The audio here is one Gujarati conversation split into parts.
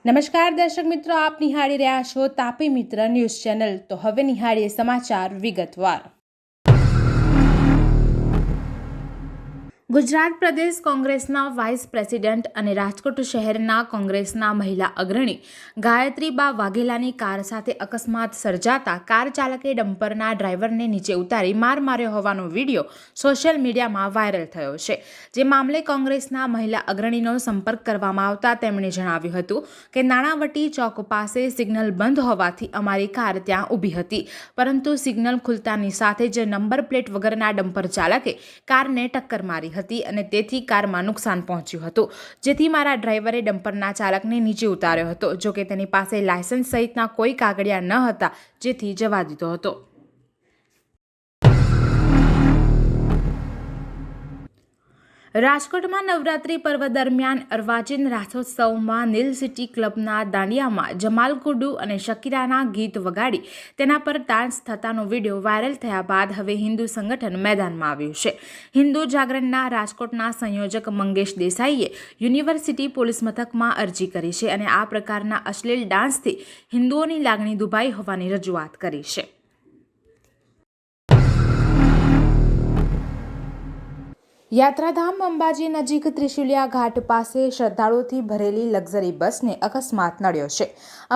નમસ્કાર દર્શક મિત્રો, આપ નિહાળી રહ્યા છો તાપી મિત્ર ન્યૂઝ ચેનલ। તો હવે નિહાળીએ સમાચાર વિગતવાર। ગુજરાત પ્રદેશ કોંગ્રેસના વાઇસ પ્રેસિડેન્ટ અને રાજકોટ શહેરના કોંગ્રેસના મહિલા અગ્રણી ગાયત્રીબા વાઘેલાની કાર સાથે અકસ્માત સર્જાતા કાર ચાલકે ડમ્પરના ડ્રાઈવરને નીચે ઉતારી માર માર્યો હોવાનો વિડીયો સોશિયલ મીડિયામાં વાયરલ થયો છે। જે મામલે કોંગ્રેસના મહિલા અગ્રણીનો સંપર્ક કરવામાં આવતા તેમણે જણાવ્યું હતું કે નાણાવટી ચોક પાસે સિગ્નલ બંધ હોવાથી અમારી કાર ત્યાં ઊભી હતી, પરંતુ સિગ્નલ ખુલતાની સાથે જ નંબર પ્લેટ વગરના ડમ્પર ચાલકે કારને ટક્કર મારી હતી અને તેથી કારમાં નુકસાન પહોંચ્યું હતું, જેથી મારા ડ્રાઈવરે ડમ્પરના ચાલકને નીચે ઉતાર્યો હતો। જો કે તેની પાસે લાયસન્સ સહિતના કોઈ કાગળિયા ન હતા, જેથી જવા દીધો હતો। રાજકોટમાં નવરાત્રી પર્વ દરમિયાન અર્વાચીન રાસોત્સવમાં નીલ સિટી ક્લબના દાંડિયામાં જમાલ ગુડ્ડુ અને શકીરાના ગીત વગાડી તેના પર ડાન્સ થતાનો વિડીયો વાયરલ થયા બાદ હવે હિન્દુ સંગઠન મેદાનમાં આવ્યું છે। હિન્દુ જાગરણના રાજકોટના સંયોજક મંગેશ દેસાઈએ યુનિવર્સિટી પોલીસ મથકમાં અરજી કરી છે અને આ પ્રકારના અશ્લીલ ડાન્સથી હિન્દુઓની લાગણી દુભાઈ હોવાની રજૂઆત કરી છે। યાત્રાધામ અંબાજી નજીક ત્રિશુલિયા ઘાટ પાસે શ્રદ્ધાળુઓથી ભરેલી લક્ઝરી બસને અકસ્માત નડ્યો છે।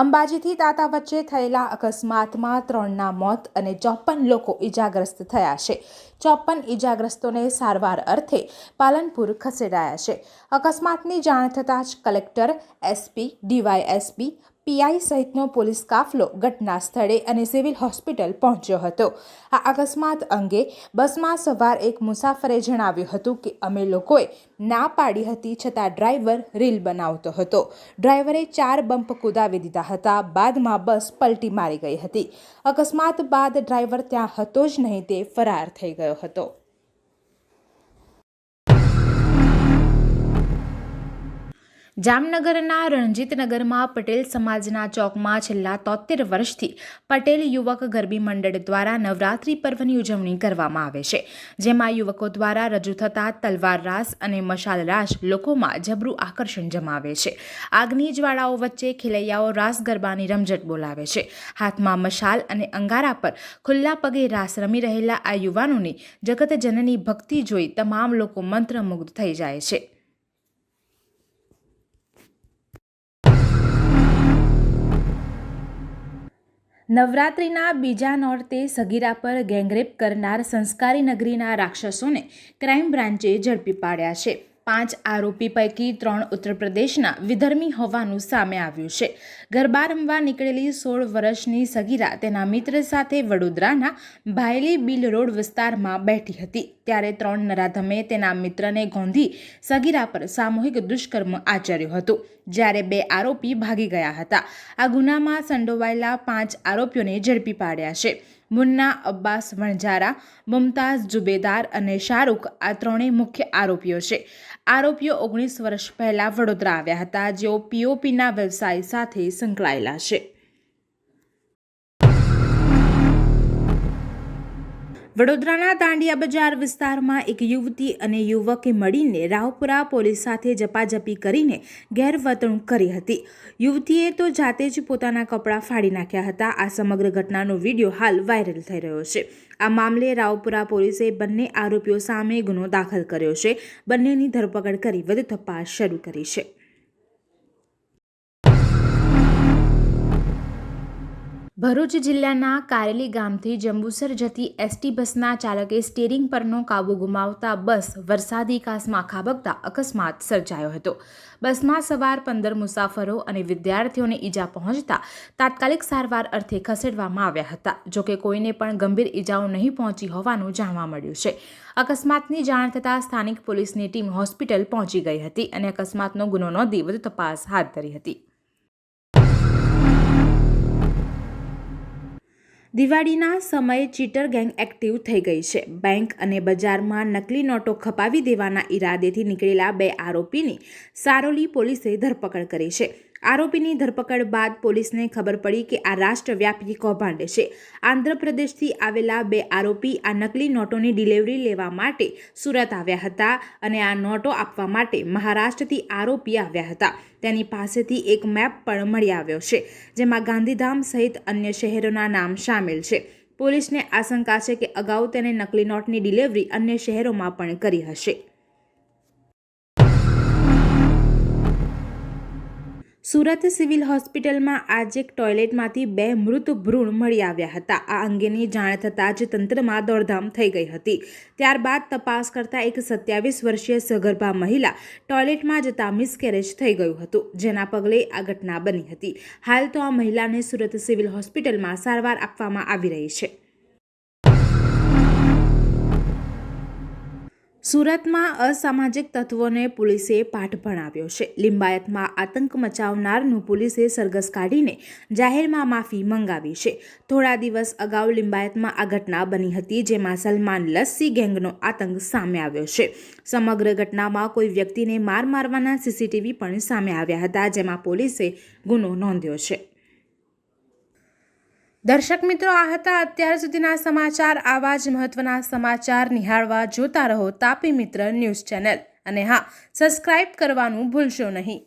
અંબાજીથી તાતા વચ્ચે થયેલા અકસ્માતમાં 3ના મોત અને 54 લોકો ઇજાગ્રસ્ત થયા છે। 54 ઇજાગ્રસ્તોને સારવાર અર્થે પાલનપુર ખસેડાયા છે। અકસ્માતની જાણ થતાં જ કલેક્ટર, એસપી, ડીવાયએસપી, પીઆઈ સહિતનો પોલીસ કાફલો ઘટના સ્થળે અને સિવિલ હોસ્પિટલ પહોંચ્યો હતો। આ અકસ્માત અંગે બસમાં સવાર એક મુસાફરે જણાવ્યું હતું કે અમે લોકોએ ના પાડી હતી છતાં ડ્રાઈવર રીલ બનાવતો હતો। ડ્રાઈવરે 4 બમ્પ કુદાવી દીધા હતા, બાદમાં બસ પલટી મારી ગઈ હતી। અકસ્માત બાદ ડ્રાઈવર ત્યાં હતો જ નહીં, તે ફરાર થઈ ગયો હતો। જામનગરના રણજીતનગરમાં પટેલ સમાજના ચોકમાં છેલ્લા 73 વર્ષથી પટેલ યુવક ગરબી મંડળ દ્વારા નવરાત્રી પર્વની ઉજવણી કરવામાં આવે છે, જેમાં યુવકો દ્વારા રજૂ થતા તલવાર રાસ અને મશાલ રાસ લોકોમાં જબરું આકર્ષણ જમાવે છે। આગની જ્વાળાઓ વચ્ચે ખેલૈયાઓ રાસ ગરબાની રમઝટ બોલાવે છે। હાથમાં મશાલ અને અંગારા પર ખુલ્લા પગે રાસ રમી રહેલા આ યુવાનોની જગતજનની ભક્તિ જોઈ તમામ લોકો મંત્રમુગ્ધ થઈ જાય છે। નવરાત્રિના બીજા નોરતે સગીરા પર ગેંગરેપ કરનાર સંસ્કારી નગરીના રાક્ષસોને ક્રાઇમ બ્રાન્ચે ઝડપી પાડ્યા છે। 5 આરોપી પૈકી 3 ઉત્તર પ્રદેશના વિધર્મી હોવાનું સામે આવ્યું છે। ગરબા રમવા નીકળેલી 16 વર્ષની સગીરા તેના મિત્ર સાથે વડોદરાના ભાયલી બીલ રોડ વિસ્તારમાં બેઠી હતી, ત્યારે 3 નરાધમે તેના મિત્રને ગોંધી સગીરા પર સામૂહિક દુષ્કર્મ આચર્યું હતું, જ્યારે 2 આરોપી ભાગી ગયા હતા। આ ગુનામાં સંડોવાયેલા 5 આરોપીઓને ઝડપી પાડ્યા છે। મુન્ના અબ્બાસ વણજારા, મુમતાઝ જુબેદાર અને શાહરૂખ આ 3 મુખ્ય આરોપીઓ છે। આરોપીઓ 19 વર્ષ પહેલા વડોદરા આવ્યા હતા, જેઓ પીઓપીના વ્યવસાય સાથે સંકળાયેલા છે। વડોદરાના દાંડિયા બજાર વિસ્તારમાં એક યુવતી અને યુવકે મળીને રાવપુરા પોલીસ સાથે ઝપાઝપી કરીને ગેરવર્તણૂક કરી હતી। યુવતીએ તો જાતે જ પોતાના કપડાં ફાડી નાખ્યા હતા। આ સમગ્ર ઘટનાનો વિડીયો હાલ વાયરલ થઈ રહ્યો છે। આ મામલે રાવપુરા પોલીસે બંને આરોપીઓ સામે ગુનો દાખલ કર્યો છે। બંનેની ધરપકડ કરી વધુ તપાસ શરૂ કરી છે। ભરૂચ જિલ્લાના કારેલી ગામથી જંબુસર જતી એસટી બસના ચાલકે સ્ટીયરિંગ પરનો કાબુ ગુમાવતા બસ વરસાદી કાસમાં ખાબકતા અકસ્માત સર્જાયો હતો। બસમાં સવાર 15 મુસાફરો અને વિદ્યાર્થીઓને ઈજા પહોંચતા તાત્કાલિક સારવાર અર્થે ખસેડવામાં આવ્યા હતા। જોકે કોઈને પણ ગંભીર ઈજાઓ નહીં પહોંચી હોવાનું જાણવા મળ્યું છે। અકસ્માતની જાણ થતાં સ્થાનિક પોલીસની ટીમ હોસ્પિટલ પહોંચી ગઈ હતી અને અકસ્માતનો ગુનો નોંધી વધુ તપાસ હાથ ધરી હતી। દિવાળીના સમયે ચીટર ગેંગ એક્ટિવ થઈ ગઈ છે। બેંક અને બજારમાં નકલી નોટો ખપાવી દેવાના ઈરાદેથી નીકળેલા 2 આરોપીની સારોલી પોલીસે ધરપકડ કરી છે। આરોપીની ધરપકડ બાદ પોલીસને ખબર પડી કે આ રાષ્ટ્રવ્યાપી કૌભાંડ છે. આંધ્રપ્રદેશથી આવેલા 2 આરોપી આ નકલી નોટોની ડિલિવરી લેવા માટે સુરત આવ્યા હતા અને આ નોટો આપવા માટે મહારાષ્ટ્રથી આરોપી આવ્યા હતા. તેની પાસેથી એક મેપ પણ મળી આવ્યો છે, જેમાં ગાંધીધામ સહિત અન્ય શહેરોના નામ સામેલ છે. પોલીસને આશંકા છે કે અગાઉ તેને નકલી નોટની ડિલિવરી અન્ય શહેરોમાં પણ કરી હશે. સુરત સિવિલ હોસ્પિટલમાં આજે એક ટોયલેટમાંથી 2 મૃત ભ્રૂણ મળી આવ્યા હતા. આ અંગેની જાણ થતાં જ તંત્રમાં દોડધામ થઈ ગઈ હતી. ત્યારબાદ તપાસ કરતા એક 27 વર્ષીય સગર્ભા મહિલા ટોયલેટમાં જતા મિસકેરેજ થઈ ગયું હતું, જેના પગલે આ ઘટના બની હતી. હાલ તો આ મહિલાને સુરત સિવિલ હોસ્પિટલમાં સારવાર આપવામાં આવી રહી છે. સુરતમાં અસામાજિક તત્વોને પોલીસે પાઠ ભણાવ્યો છે. લિંબાયતમાં આતંક મચાવનારનું પોલીસે સરઘસ કાઢીને જાહેરમાં માફી મંગાવી છે. થોડા દિવસ અગાઉ લિંબાયતમાં આ ઘટના બની હતી, જેમાં સલમાન લસ્સી ગેંગનો આતંક સામે આવ્યો છે. સમગ્ર ઘટનામાં કોઈ વ્યક્તિને મારવાના સીસીટીવી પણ સામે આવ્યા હતા, જેમાં પોલીસે ગુનો નોંધ્યો છે. દર્શક મિત્રો, આ હતા અત્યાર સુધીના સમાચાર. આવા જ મહત્વના સમાચાર નિહાળવા જોતા રહો તાપી મિત્ર ન્યૂઝ ચેનલ. અને હા, સબસ્ક્રાઇબ કરવાનું ભૂલશો નહીં.